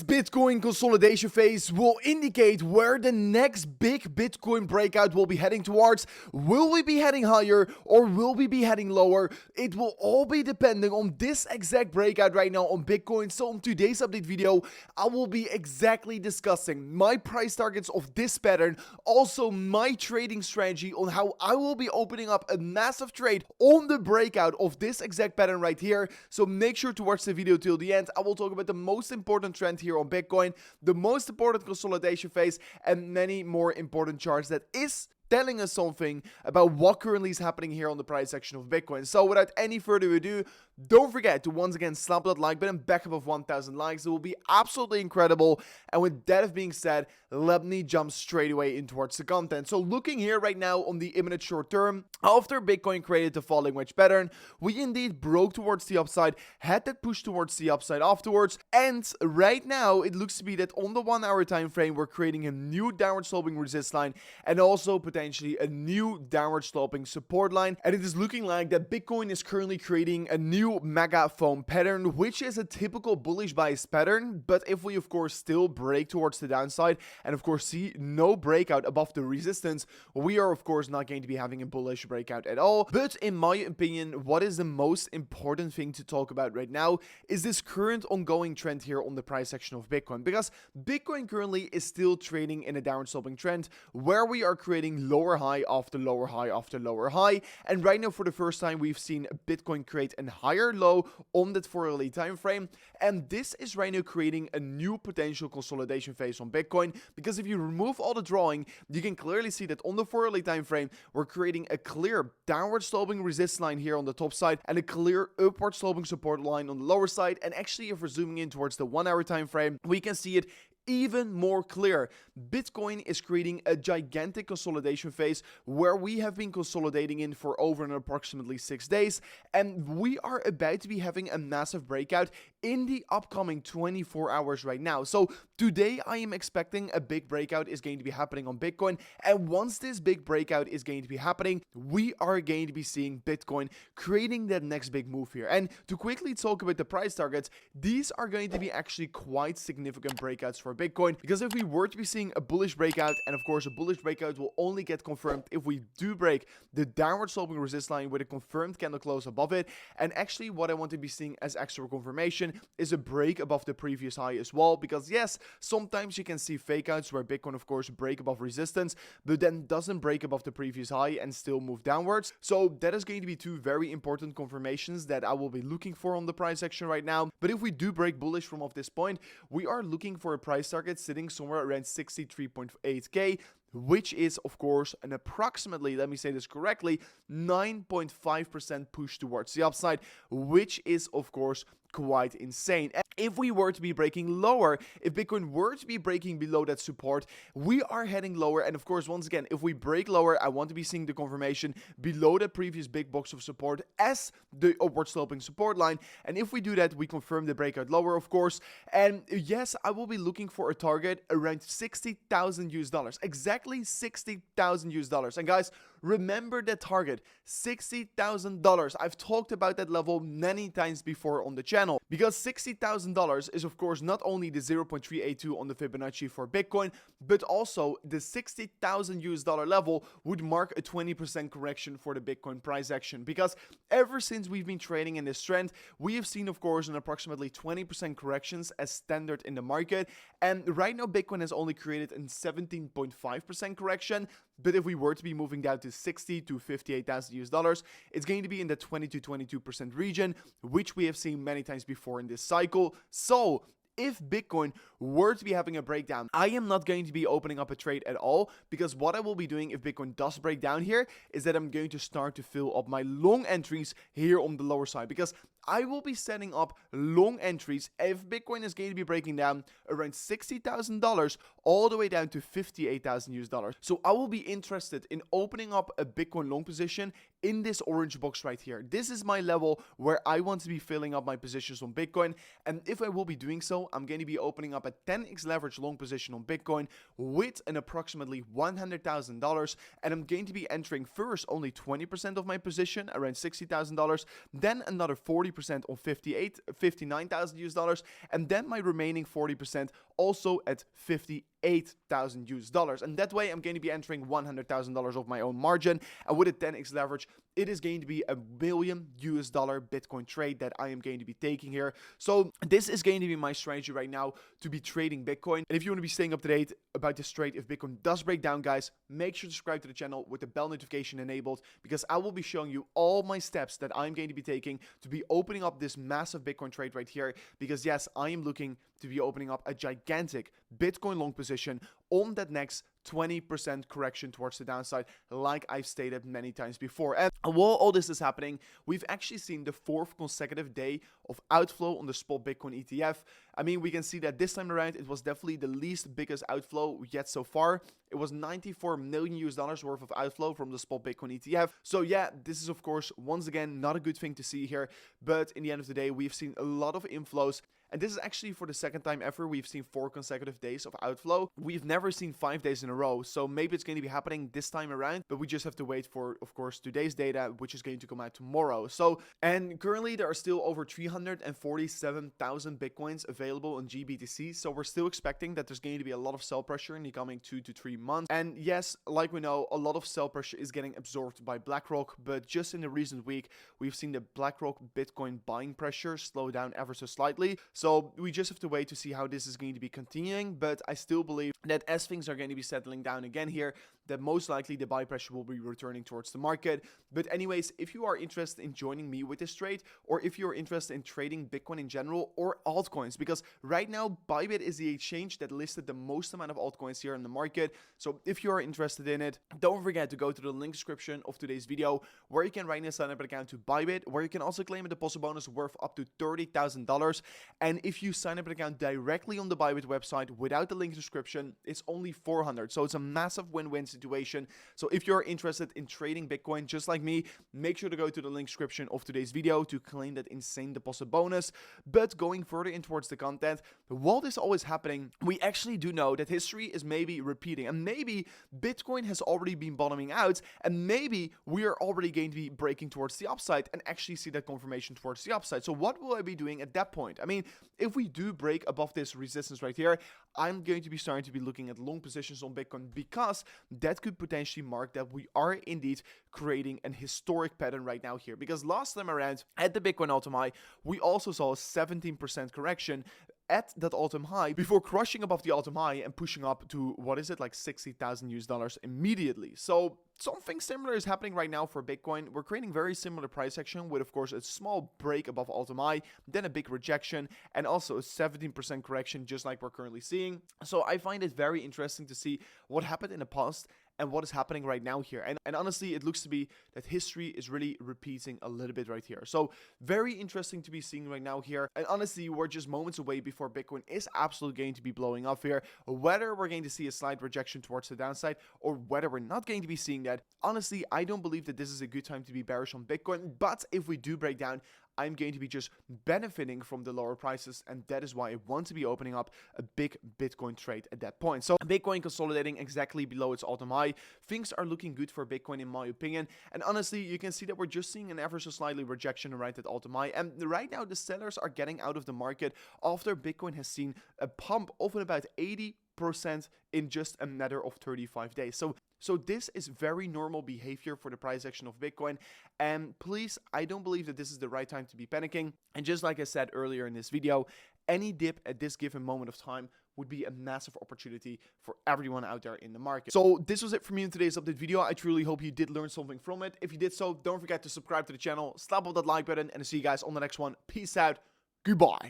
This Bitcoin consolidation phase will indicate where the next big Bitcoin breakout will be heading towards. Will we be heading higher or will we be heading lower? It will all be depending on this exact breakout right now on Bitcoin. So in today's update video, I will be exactly discussing my price targets of this pattern, also my trading strategy on how I will be opening up a massive trade on the breakout of this exact pattern right here. So make sure to watch the video till the end. I will talk about the most important trend here on Bitcoin, the most important consolidation phase, and many more important charts that is telling us something about what currently is happening here on the price section of Bitcoin. So without any further ado, don't forget to once again slap that like button back above 1,000 likes. It will be absolutely incredible. And with that being said, let me jump straight away in towards the content. So looking here right now on the imminent short term, after Bitcoin created the falling wedge pattern, we indeed broke towards the upside, had that push towards the upside afterwards. And right now, it looks to be that on the 1 hour time frame, we're creating a new downward sloping resist line and also potentially a new downward sloping support line. And it is looking like that Bitcoin is currently creating a new mega foam pattern, which is a typical bullish bias pattern. But if we of course still break towards the downside and of course see no breakout above the resistance, we are of course not going to be having a bullish breakout at all. But in my opinion, what is the most important thing to talk about right now is this current ongoing trend here on the price section of Bitcoin, because Bitcoin currently is still trading in a downward sloping trend where we are creating lower high after lower high after lower high. And right now, for the first time, we've seen Bitcoin create a higher low on that 4 hourly time frame. And this is right now creating a new potential consolidation phase on Bitcoin, because if you remove all the drawing, you can clearly see that on the 4 hourly time frame, we're creating a clear downward sloping resist line here on the top side and a clear upward sloping support line on the lower side. And actually, if we're zooming in towards the 1 hour time frame, we can see it even more clear. Bitcoin is creating a gigantic consolidation phase where we have been consolidating in for over an approximately 6 days, and we are about to be having a massive breakout in the upcoming 24 hours right now. So today I am expecting a big breakout is going to be happening on Bitcoin, and once this big breakout is going to be happening, we are going to be seeing Bitcoin creating that next big move here. And to quickly talk about the price targets, these are going to be actually quite significant breakouts for Bitcoin, because if we were to be seeing a bullish breakout, and of course a bullish breakout will only get confirmed if we do break the downward sloping resist line with a confirmed candle close above it. And actually what I want to be seeing as extra confirmation is a break above the previous high as well, because yes, sometimes you can see fake outs where Bitcoin of course break above resistance but then doesn't break above the previous high and still move downwards. So that is going to be two very important confirmations that I will be looking for on the price action right now. But if we do break bullish from off this point, we are looking for a price target sitting somewhere around 63.8k, which is of course an approximately, let me say this correctly, 9.5% push towards the upside, which is of course quite insane. And if we were to be breaking lower, if Bitcoin were to be breaking below that support, we are heading lower. And of course, once again, if we break lower, I want to be seeing the confirmation below the previous big box of support as the upward sloping support line. And if we do that, we confirm the breakout lower, of course. And yes, I will be looking for a target around $60,000, exactly $60,000. And guys, remember that target, $60,000. I've talked about that level many times before on the channel, because $60,000 is of course not only the 0.382 on the Fibonacci for Bitcoin, but also the $60,000 level would mark a 20% correction for the Bitcoin price action. Because ever since we've been trading in this trend, we have seen of course an approximately 20% corrections as standard in the market. And right now Bitcoin has only created a 17.5% correction. But if we were to be moving down to 60 to 58,000 US dollars, it's going to be in the 20 to 22% region, which we have seen many times before in this cycle. So if Bitcoin were to be having a breakdown, I am not going to be opening up a trade at all, because what I will be doing if Bitcoin does break down here is that I'm going to start to fill up my long entries here on the lower side, because I will be setting up long entries if Bitcoin is going to be breaking down around $60,000 all the way down to 58,000 US dollars. So I will be interested in opening up a Bitcoin long position in this orange box right here. This is my level where I want to be filling up my positions on Bitcoin. And if I will be doing so, I'm going to be opening up a 10x leverage long position on Bitcoin with an approximately $100,000. And I'm going to be entering first only 20% of my position, around $60,000, then another 40% on $59,000, and then my remaining 40% also at $58,000. And that way I'm going to be entering $100,000 of my own margin. And with a 10x leverage, it is going to be $1 million Bitcoin trade that I am going to be taking here. So this is going to be my strategy right now to be trading Bitcoin. And if you want to be staying up to date about this trade, if Bitcoin does break down, guys, make sure to subscribe to the channel with the bell notification enabled, because I will be showing you all my steps that I'm going to be taking to be opening up this massive Bitcoin trade right here. Because yes, I am looking to be opening up a gigantic Bitcoin long position on that next 20% correction towards the downside, like I've stated many times before. And while all this is happening, we've actually seen the 4th consecutive day of outflow on the spot Bitcoin ETF. I mean, we can see that this time around, it was definitely the least biggest outflow yet so far. It was $94 million worth of outflow from the spot Bitcoin ETF. So yeah, this is of course, once again, not a good thing to see here. But in the end of the day, we've seen a lot of inflows. And this is actually for the second time ever we've seen 4 consecutive days of outflow. We've never seen 5 days in a row, so maybe it's going to be happening this time around, but we just have to wait for, of course, today's data, which is going to come out tomorrow. So, and currently there are still over 347,000 Bitcoins available on GBTC, so we're still expecting that there's going to be a lot of sell pressure in the coming 2 to 3 months. And yes, like we know, a lot of sell pressure is getting absorbed by BlackRock, but just in the recent week, we've seen the BlackRock Bitcoin buying pressure slow down ever so slightly. So we just have to wait to see how this is going to be continuing, but I still believe that as things are going to be settling down again here, that most likely the buy pressure will be returning towards the market. But anyways, if you are interested in joining me with this trade, or if you're interested in trading Bitcoin in general or altcoins, because right now Bybit is the exchange that listed the most amount of altcoins here in the market. So if you are interested in it, don't forget to go to the link description of today's video, where you can right now sign up an account to Bybit, where you can also claim a deposit bonus worth up to $30,000. And if you sign up an account directly on the Bybit website without the link description, it's only $400. So it's a massive win-win situation. So if you're interested in trading Bitcoin just like me, make sure to go to the link description of today's video to claim that insane deposit bonus. But going further in towards the content, while this all is happening, we actually do know that history is maybe repeating, and maybe Bitcoin has already been bottoming out, and maybe we are already going to be breaking towards the upside and actually see that confirmation towards the upside. So what will I be doing at that point? I mean, if we do break above this resistance right here, I'm going to be starting to be looking at long positions on Bitcoin, because that could potentially mark that we are indeed creating an historic pattern right now here. Because last time around at the Bitcoin all-time high, we also saw a 17% correction at that all-time high before crushing above the all-time high and pushing up to, what is it, like $60,000 immediately. So something similar is happening right now for Bitcoin. We're creating very similar price action with, of course, a small break above all-time high, then a big rejection, and also a 17% correction, just like we're currently seeing. So I find it very interesting to see what happened in the past and what is happening right now here. And honestly, it looks to be that history is really repeating a little bit right here. So very interesting to be seeing right now here. And honestly, we're just moments away before Bitcoin is absolutely going to be blowing up here. Whether we're going to see a slight rejection towards the downside or whether we're not going to be seeing that, honestly, I don't believe that this is a good time to be bearish on Bitcoin. But if we do break down, I'm going to be just benefiting from the lower prices, and that is why I want to be opening up a big Bitcoin trade at that point. So Bitcoin consolidating exactly below its all-time high. Things are looking good for Bitcoin in my opinion, and honestly, you can see that we're just seeing an ever so slightly rejection right at all-time high, and right now the sellers are getting out of the market after Bitcoin has seen a pump of about 80% in just a matter of 35 days. So this is very normal behavior for the price action of Bitcoin. And please, I don't believe that this is the right time to be panicking. And just like I said earlier in this video, any dip at this given moment of time would be a massive opportunity for everyone out there in the market. So this was it for me in today's update video. I truly hope you did learn something from it. If you did so, don't forget to subscribe to the channel, slap on that like button, and I'll see you guys on the next one. Peace out. Goodbye.